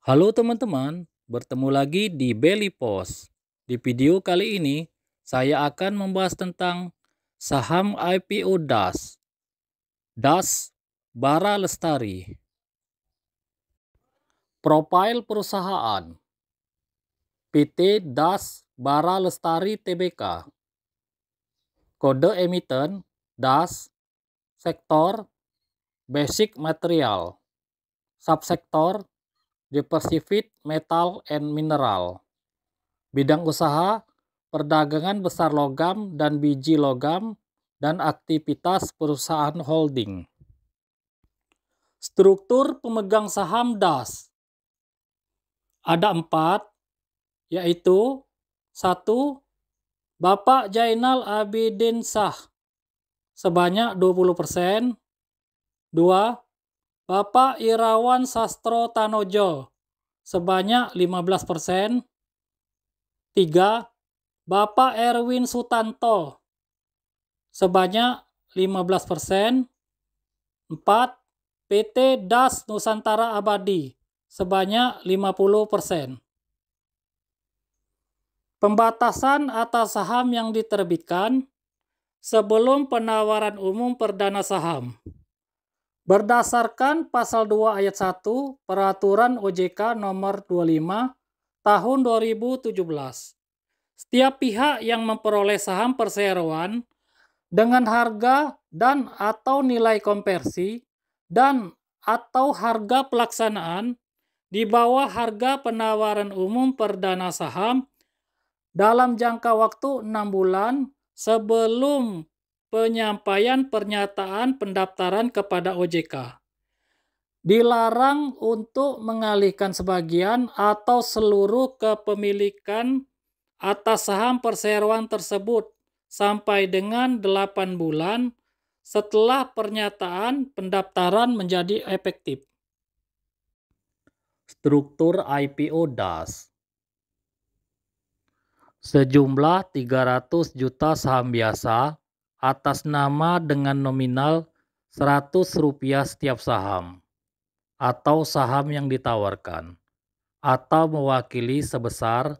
Halo teman-teman, bertemu lagi di Belly Post. Di video kali ini, saya akan membahas tentang saham IPO DAS. DAS Bara Lestari. Profil perusahaan PT DAS Bara Lestari Tbk. Kode emiten DAS. Sektor Basic Material. Subsektor Diversified Metal and Mineral. Bidang usaha perdagangan besar logam dan biji logam dan aktivitas perusahaan holding. Struktur pemegang saham DAS ada 4, yaitu 1. Bapak Jainal Abidin Shah sebanyak 20%. 2. Bapak Irawan Sastro Tanojo sebanyak 15%. 3. Bapak Erwin Sutanto sebanyak 15%. 4. PT DAS Nusantara Abadi sebanyak 50%. Pembatasan atas saham yang diterbitkan sebelum penawaran umum perdana saham. Berdasarkan pasal 2 ayat 1 Peraturan OJK nomor 25 tahun 2017. Setiap pihak yang memperoleh saham perseroan dengan harga dan atau nilai konversi dan atau harga pelaksanaan di bawah harga penawaran umum perdana saham dalam jangka waktu 6 bulan sebelum penyampaian pernyataan pendaftaran kepada OJK. Dilarang untuk mengalihkan sebagian atau seluruh kepemilikan atas saham perseroan tersebut sampai dengan 8 bulan setelah pernyataan pendaftaran menjadi efektif. Struktur IPO DAS. Sejumlah 300 juta saham biasa atas nama dengan nominal Rp100 setiap saham atau saham yang ditawarkan atau mewakili sebesar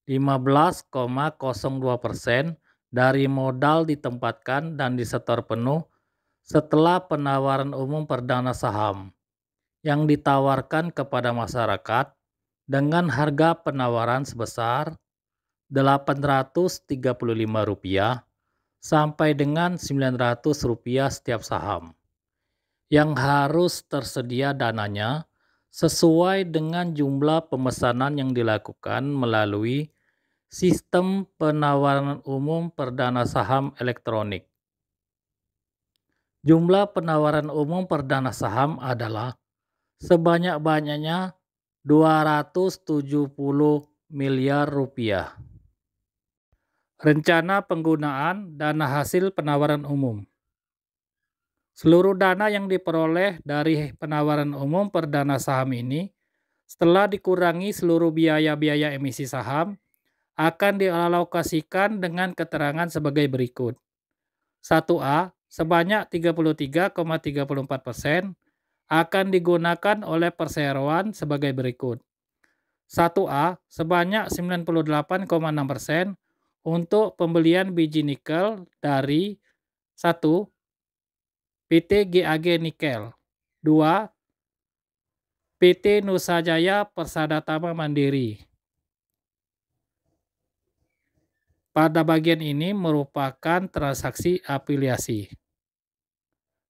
15,02% dari modal ditempatkan dan disetor penuh setelah penawaran umum perdana saham yang ditawarkan kepada masyarakat dengan harga penawaran sebesar Rp835 sampai dengan Rp900 setiap saham yang harus tersedia dananya sesuai dengan jumlah pemesanan yang dilakukan melalui sistem penawaran umum perdana saham elektronik. Jumlah penawaran umum perdana saham adalah sebanyak-banyaknya Rp270 miliar. Rencana penggunaan dana hasil penawaran umum. Seluruh dana yang diperoleh dari penawaran umum perdana saham ini setelah dikurangi seluruh biaya-biaya emisi saham akan dialokasikan dengan keterangan sebagai berikut. 1A, sebanyak 33,34% akan digunakan oleh perseroan sebagai berikut. 1A, sebanyak 98,6% untuk pembelian biji nikel dari 1. PT GAG Nikel. 2. PT Nusa Jaya Persada Tama Mandiri. Pada bagian ini merupakan transaksi afiliasi.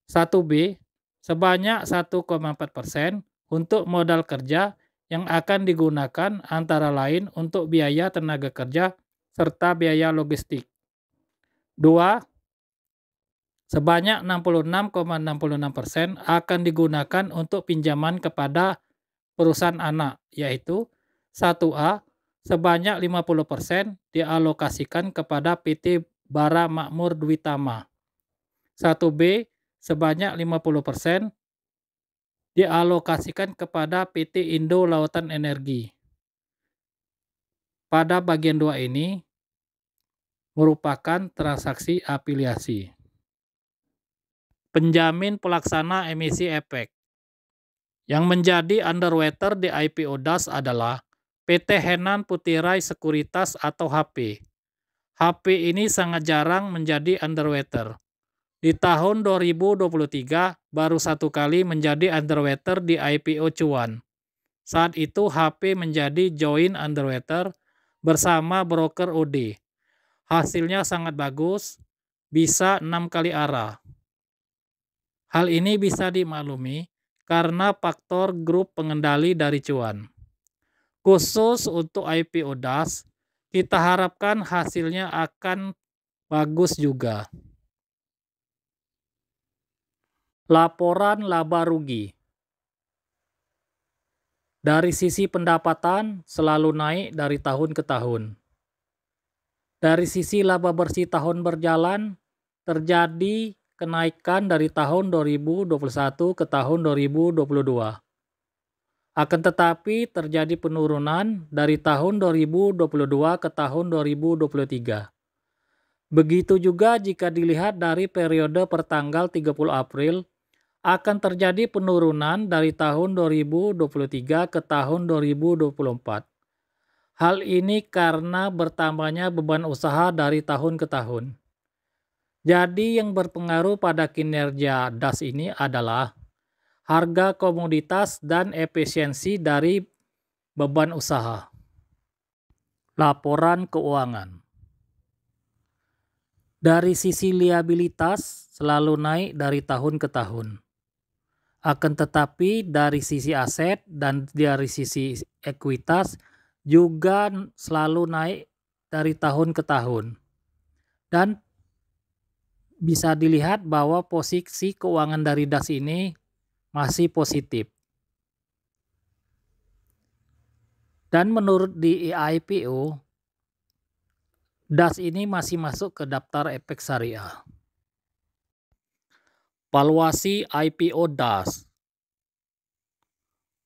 1B, sebanyak 1,4% untuk modal kerja yang akan digunakan antara lain untuk biaya tenaga kerja serta biaya logistik. 2. Sebanyak 66,66% akan digunakan untuk pinjaman kepada perusahaan anak, yaitu 1A, sebanyak 50% dialokasikan kepada PT Bara Makmur Dwitama. 1B, sebanyak 50% dialokasikan kepada PT Indo Lautan Energi. Pada bagian 2 ini merupakan transaksi afiliasi. Penjamin pelaksana emisi efek. Yang menjadi underwater di IPO DAS adalah PT Henan Putirai Sekuritas atau HP. HP ini sangat jarang menjadi underwater. Di tahun 2023 baru satu kali menjadi underwater di IPO Cuan. Saat itu HP menjadi joint underwater bersama broker OD. Hasilnya sangat bagus, bisa 6 kali arah. Hal ini bisa dimaklumi karena faktor grup pengendali dari Cuan. Khusus untuk IPO DAS, kita harapkan hasilnya akan bagus juga. Laporan laba rugi. Dari sisi pendapatan selalu naik dari tahun ke tahun. Dari sisi laba bersih tahun berjalan terjadi kenaikan dari tahun 2021 ke tahun 2022. Akan tetapi terjadi penurunan dari tahun 2022 ke tahun 2023. Begitu juga jika dilihat dari periode pertanggal 30 April, akan terjadi penurunan dari tahun 2023 ke tahun 2024. Hal ini karena bertambahnya beban usaha dari tahun ke tahun. Jadi yang berpengaruh pada kinerja DAS ini adalah harga komoditas dan efisiensi dari beban usaha. Laporan keuangan. Dari sisi liabilitas selalu naik dari tahun ke tahun. Akan tetapi dari sisi aset dan dari sisi ekuitas juga selalu naik dari tahun ke tahun. Dan bisa dilihat bahwa posisi keuangan dari DAS ini masih positif. Dan menurut di IPO, DAS ini masih masuk ke daftar efek syariah. Valuasi IPO DAS.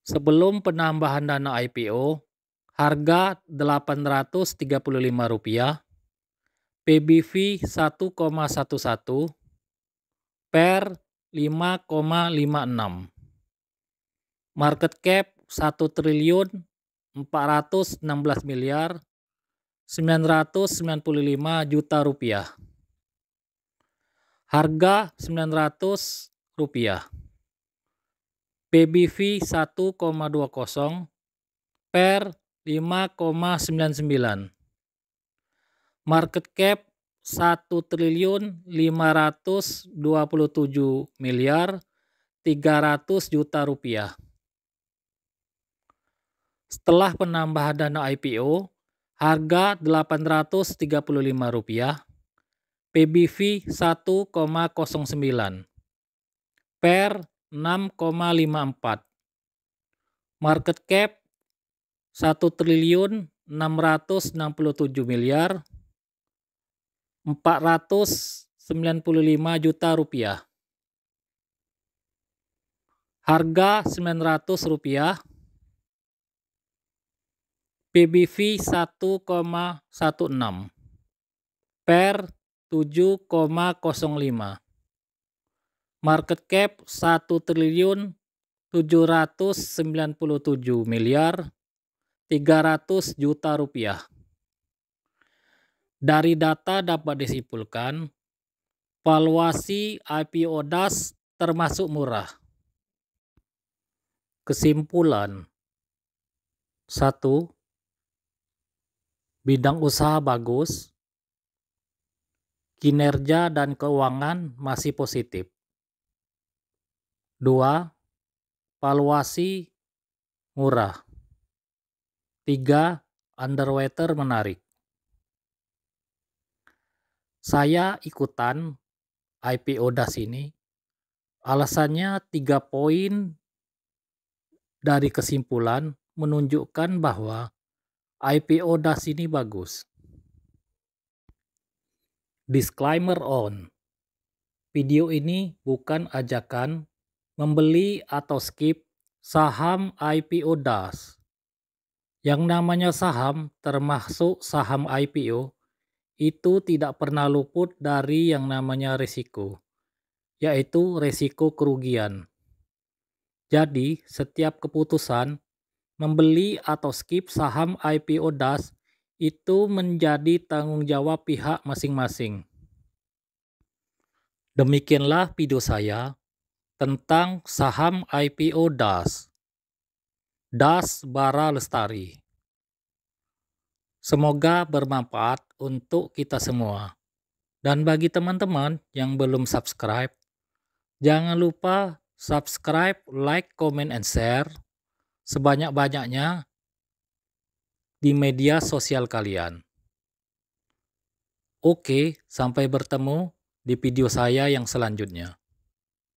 Sebelum penambahan dana IPO, harga Rp835, PBV 1,11 per 5,56. Market cap 1.416.995 juta rupiah. Harga Rp900. PBV 1,20 per 5,99. Market cap 1.527.300 juta rupiah. Setelah penambahan dana IPO, harga Rp835, PBV 1,09 per 6,54. Market cap 1.667.495 juta rupiah. Harga Rp900, PBV 1,16 per 7,05. Market cap 1.797.300 juta rupiah. Dari data dapat disimpulkan, valuasi IPO DAS termasuk murah. Kesimpulan. 1. Bidang usaha bagus. Kinerja dan keuangan masih positif. 2. Valuasi murah. 3. Underwater menarik. Saya ikutan IPO DAS ini. Alasannya 3 poin dari kesimpulan menunjukkan bahwa IPO DAS ini bagus. Disclaimer on. Video ini bukan ajakan membeli atau skip saham IPO DAS. Yang namanya saham termasuk saham IPO itu tidak pernah luput dari yang namanya risiko, yaitu risiko kerugian. Jadi, setiap keputusan membeli atau skip saham IPO DAS itu menjadi tanggung jawab pihak masing-masing. Demikianlah video saya tentang saham IPO DAS. DAS Bara Lestari. Semoga bermanfaat untuk kita semua. Dan bagi teman-teman yang belum subscribe, jangan lupa subscribe, like, comment, and share sebanyak-banyaknya di media sosial kalian. Oke, sampai bertemu di video saya yang selanjutnya.